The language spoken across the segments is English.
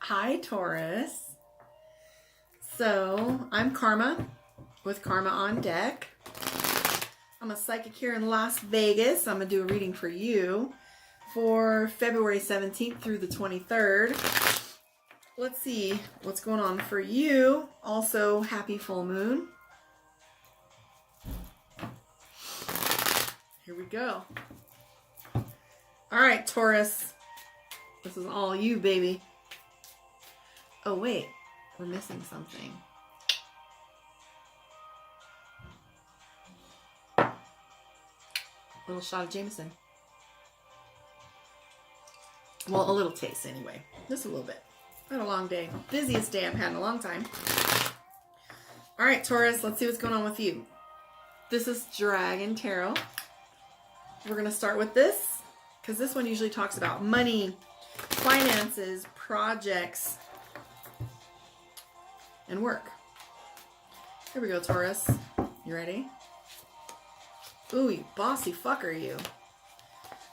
Hi, Taurus. So, I'm Karma with Karma on Deck. I'm a psychic here in Las Vegas. I'm going to do a reading for you for February 17th through the 23rd. Let's see what's going on for you. Also, happy full moon. Here we go. All right, Taurus. This is all you, baby. Oh, wait. We're missing something. A little shot of Jameson. Well, a little taste anyway. Just a little bit. Had a long day. Busiest day I've had in a long time. All right, Taurus, let's see what's going on with you. This is Dragon Tarot. We're going to start with this because this one usually talks about money, finances, projects, and work. Here we go, Taurus. You ready? Ooh, you bossy fuck are you.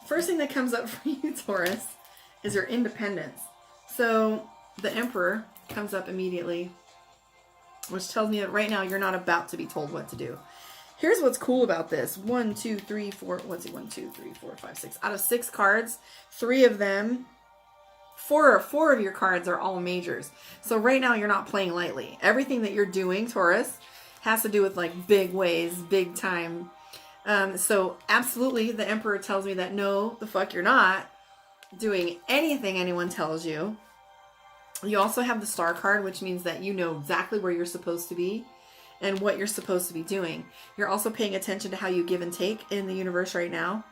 First thing that comes up for you, Taurus, is your independence. So the Emperor comes up immediately, which tells me that right now you're not about to be told what to do. Here's what's cool about this. 1, 2, 3, 4. What's it? 1, 2, 3, 4, 5, 6. Out of 6 cards, 3 of them, four of your cards are all majors. So right now you're not playing lightly. Everything that you're doing, Taurus, has to do with like big ways, big time. So absolutely, the Emperor tells me that no, the fuck you're not doing anything anyone tells you. You also have the Star card, which means that you know exactly where you're supposed to be and what you're supposed to be doing. You're also paying attention to how you give and take in the universe right now.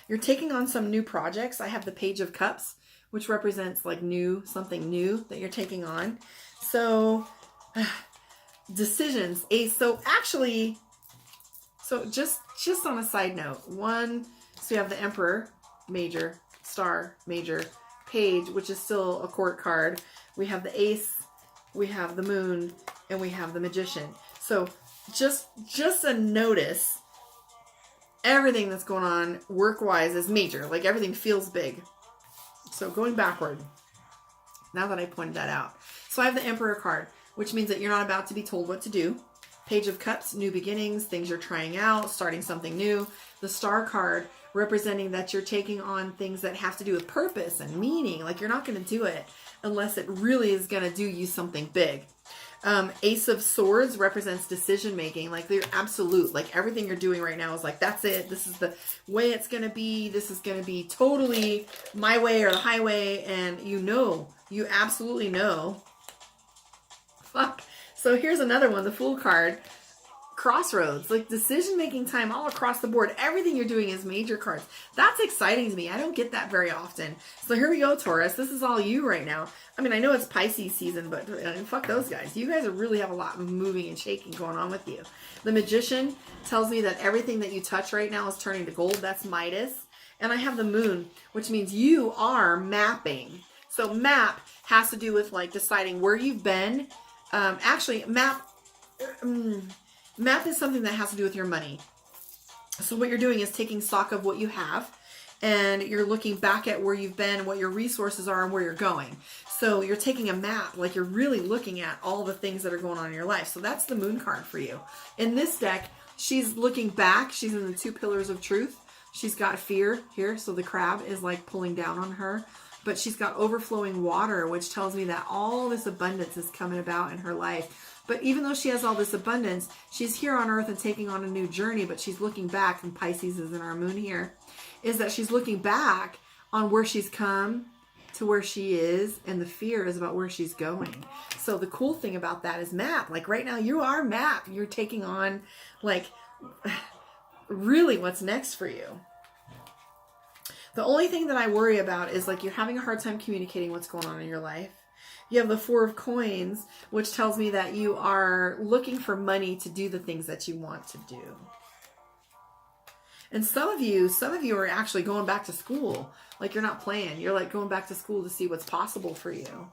You're taking on some new projects. I have the Page of Cups, which represents like something new that you're taking on. So decisions. So just on a side note, so you have the Emperor, major, Star, major, Page, which is still a court card. We have the Ace, we have the Moon, and we have the Magician. So just a notice, everything that's going on work-wise is major. Like everything feels big. So going backward, now that I pointed that out. So I have the Emperor card, which means that you're not about to be told what to do. Page of Cups, new beginnings, things you're trying out, starting something new. The Star card, representing that you're taking on things that have to do with purpose and meaning. Like you're not going to do it unless it really is going to do you something big. Ace of Swords represents decision making. Like they're absolute. Like everything you're doing right now is like, that's it. This is the way it's going to be. This is going to be totally my way or the highway. And you absolutely know. Fuck. So here's another one, the Fool card. Crossroads, like decision-making time all across the board. Everything you're doing is major cards. That's exciting to me. I don't get that very often. So here we go, Taurus. This is all you right now. I mean, I know it's Pisces season, but fuck those guys. You guys really have a lot moving and shaking going on with you. The Magician tells me that everything that you touch right now is turning to gold. That's Midas. And I have the Moon, which means you are mapping. So map has to do with like deciding where you've been. Map is something that has to do with your money. So what you're doing is taking stock of what you have and you're looking back at where you've been, what your resources are, and where you're going. So you're taking a map, like you're really looking at all the things that are going on in your life. So that's the Moon card for you. In this deck, she's looking back. She's in the 2 pillars of truth. She's got fear here. So the crab is like pulling down on her. But she's got overflowing water, which tells me that all this abundance is coming about in her life. But even though she has all this abundance, she's here on Earth and taking on a new journey, but she's looking back, and Pisces is in our moon here, is that she's looking back on where she's come to where she is, and the fear is about where she's going. So the cool thing about that is map. Like right now, you are map. You're taking on like really what's next for you. The only thing that I worry about is like you're having a hard time communicating what's going on in your life. You have the 4 of Coins, which tells me that you are looking for money to do the things that you want to do. And some of you are actually going back to school. Like you're not playing. You're like going back to school to see what's possible for you.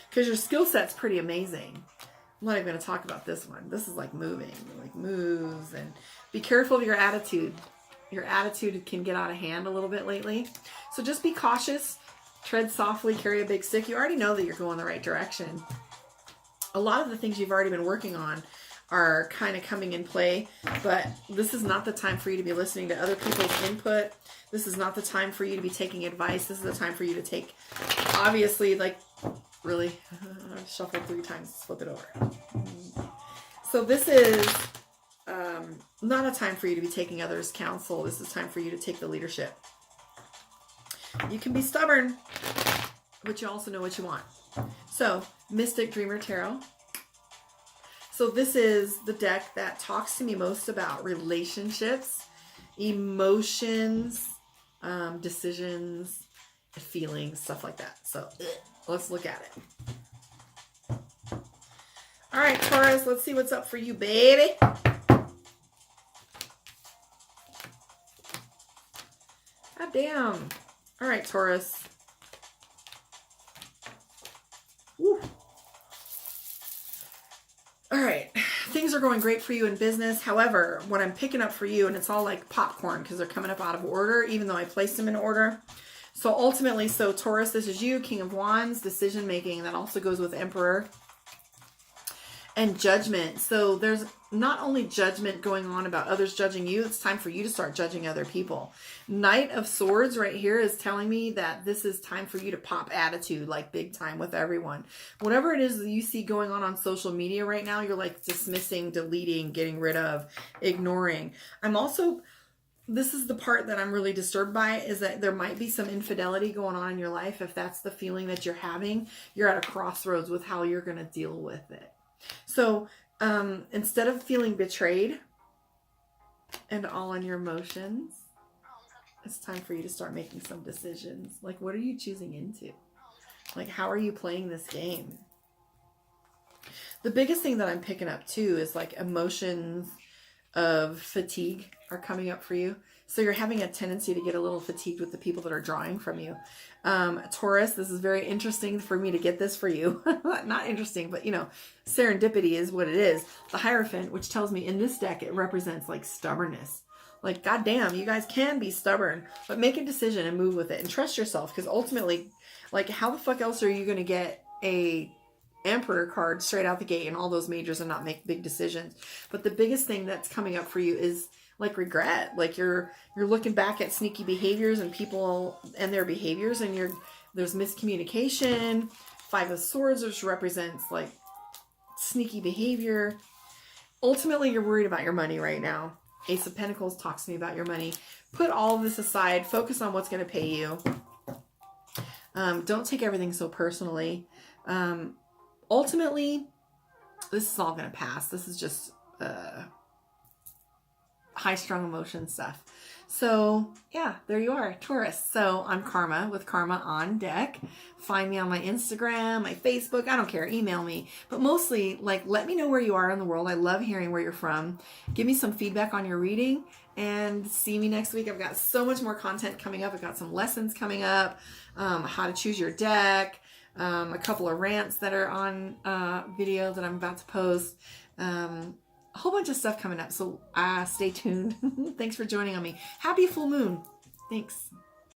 Because your skill set's pretty amazing. I'm not even going to talk about this one. This is like moving, like moves. And be careful of your attitude. Your attitude can get out of hand a little bit lately. So just be cautious. Tread softly, carry a big stick. You already know that you're going the right direction. A lot of the things you've already been working on are kind of coming in play, but this is not the time for you to be listening to other people's input. This is not the time for you to be taking advice. This is the time for you to take, obviously, like, really, I've shuffled 3 times, flip it over. So this is not a time for you to be taking others' counsel. This is time for you to take the leadership. You can be stubborn, but you also know what you want. So, Mystic Dreamer Tarot. So this is the deck that talks to me most about relationships, emotions, decisions, feelings, stuff like that. So let's look at it. All right, Taurus, let's see what's up for you, baby. God damn. All right, Taurus. Woo. All right, things are going great for you in business. However, what I'm picking up for you, and it's all like popcorn because they're coming up out of order, even though I placed them in order. So ultimately, so Taurus, this is you, King of Wands, decision making. That also goes with Emperor. And judgment. So there's not only judgment going on about others judging you, it's time for you to start judging other people. Knight of Swords right here is telling me that this is time for you to pop attitude, like big time with everyone. Whatever it is that you see going on social media right now, you're like dismissing, deleting, getting rid of, ignoring. This is the part that I'm really disturbed by, is that there might be some infidelity going on in your life. If that's the feeling that you're having, you're at a crossroads with how you're going to deal with it. So instead of feeling betrayed and all in your emotions, it's time for you to start making some decisions. Like, what are you choosing into? Like, how are you playing this game? The biggest thing that I'm picking up too is like emotions of fatigue are coming up for you. So you're having a tendency to get a little fatigued with the people that are drawing from you. Taurus, this is very interesting for me to get this for you. Not interesting, but you know, serendipity is what it is. The Hierophant, which tells me in this deck, it represents like stubbornness. Like, goddamn, you guys can be stubborn, but make a decision and move with it and trust yourself. Because ultimately, like, how the fuck else are you going to get a Emperor card straight out the gate in all those majors and not make big decisions? But the biggest thing that's coming up for you is like regret. Like you're looking back at sneaky behaviors and people and their behaviors, and there's miscommunication. 5 of Swords, which represents like sneaky behavior. Ultimately, you're worried about your money right now. Ace of Pentacles talks to me about your money. Put all of this aside. Focus on what's going to pay you. Don't take everything so personally. Ultimately, this is all going to pass. This is just high-strung emotion stuff. So, yeah, there you are, Taurus. So, I'm Karma with Karma on Deck. Find me on my Instagram, my Facebook. I don't care. Email me. But mostly, like, let me know where you are in the world. I love hearing where you're from. Give me some feedback on your reading. And see me next week. I've got so much more content coming up. I've got some lessons coming up. How to choose your deck. A couple of rants that are on video that I'm about to post. A whole bunch of stuff coming up. So stay tuned. Thanks for joining on me. Happy full moon. Thanks.